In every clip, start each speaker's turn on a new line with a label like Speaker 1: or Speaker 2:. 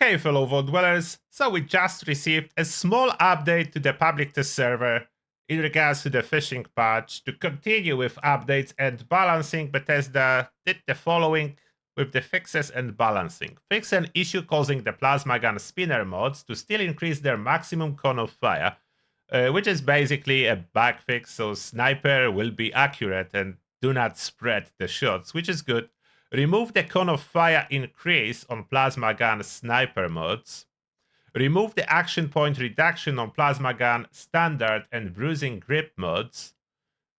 Speaker 1: Hey fellow Vault Dwellers, so we just received a small update to the public test server in regards to the phishing patch. To continue with updates and balancing, Bethesda did the following with the fixes and balancing. Fix an issue causing the plasma gun spinner mods to still increase their maximum cone of fire, which is basically a bug fix, so sniper will be accurate and do not spread the shots, which is good. Remove the cone of fire increase on plasma gun sniper mods. Remove the action point reduction on plasma gun standard and bruising grip mods.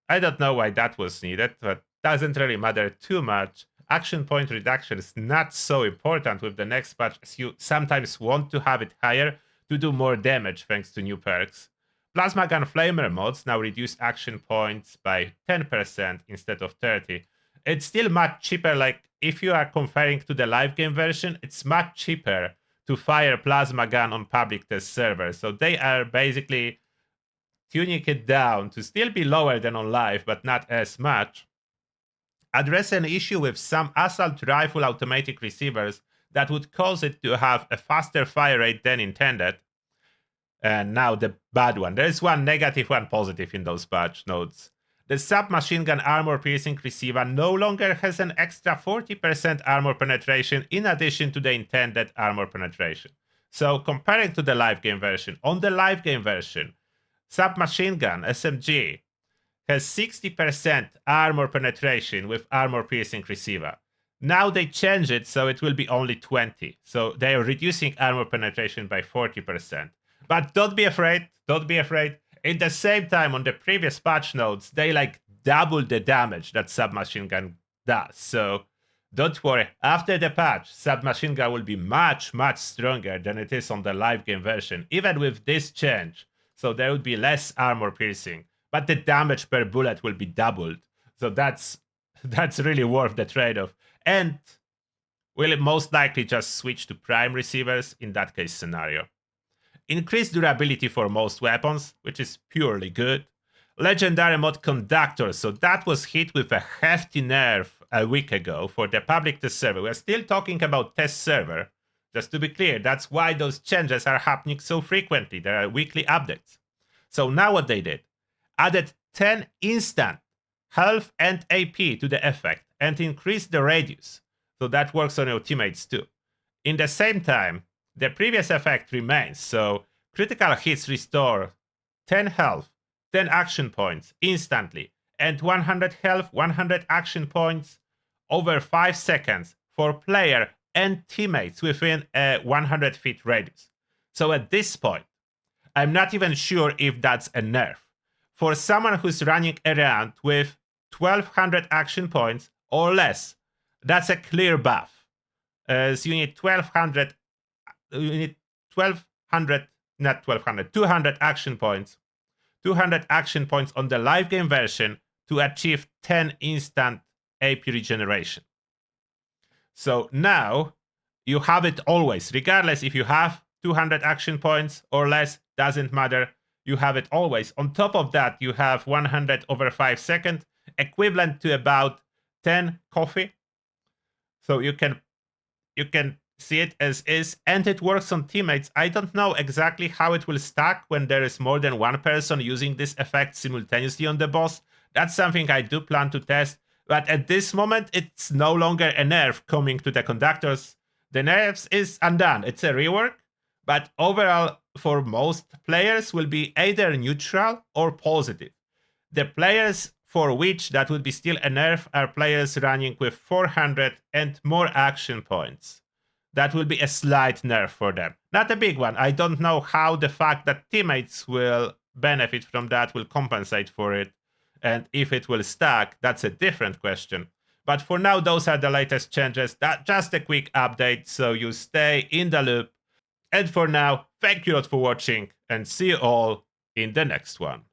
Speaker 1: I don't know why that was needed, but doesn't really matter too much. Action point reduction is not so important with the next patch, as you sometimes want to have it higher to do more damage thanks to new perks. Plasma gun flamer mods now reduce action points by 10% instead of 30. It's still much cheaper, like if you are comparing to the live game version, it's much cheaper to fire plasma gun on public test server. So they are basically tuning it down to still be lower than on live, but not as much. Address an issue with some assault rifle automatic receivers that would cause it to have a faster fire rate than intended. And now the bad one. There is one negative, one positive in those patch notes. The submachine gun armor piercing receiver no longer has an extra 40% armor penetration in addition to the intended armor penetration. So comparing to the live game version, on the live game version, submachine gun SMG has 60% armor penetration with armor piercing receiver. Now they change it so it will be only 20. So they are reducing armor penetration by 40%. But don't be afraid, don't be afraid. In the same time, on the previous patch notes, they like doubled the damage that submachine gun does. So don't worry. After the patch, submachine gun will be much, much stronger than it is on the live game version, even with this change. So there will be less armor piercing, but the damage per bullet will be doubled. So that's really worth the trade-off. And will most likely just switch to prime receivers in that case scenario. Increased durability for most weapons, which is purely good. Legendary mod Conductor, so that was hit with a hefty nerf a week ago for the public test server. We're still talking about test server. Just to be clear, that's why those changes are happening so frequently. There are weekly updates. So now what they did, added 10 instant health and AP to the effect and increased the radius. So that works on your teammates too. In the same time, the previous effect remains, so critical hits restore 10 health, 10 action points instantly, and 100 health, 100 action points over 5 seconds for player and teammates within a 100 feet radius. So at this point, I'm not even sure if that's a nerf. For someone who's running around with 1200 action points or less, that's a clear buff, as you need 1200 not 1200, 200 action points. 200 action points on the live game version to achieve 10 instant AP regeneration. So now you have it always, regardless if you have 200 action points or less, doesn't matter. You have it always. On top of that, you have 100 over 5 seconds, equivalent to about 10 coffee. So you can see it as is, and it works on teammates. I don't know exactly how it will stack when there is more than one person using this effect simultaneously on the boss. That's something I do plan to test, but at this moment, it's no longer a nerf coming to the conductors. The nerfs is undone. It's a rework, but overall, for most players, will be either neutral or positive. The players for which that would be still a nerf are players running with 400 and more action points. That will be a slight nerf for them. Not a big one. I don't know how the fact that teammates will benefit from that will compensate for it. And if it will stack, that's a different question. But for now, those are the latest changes. That's just a quick update, so you stay in the loop. And for now, thank you a lot for watching, and see you all in the next one.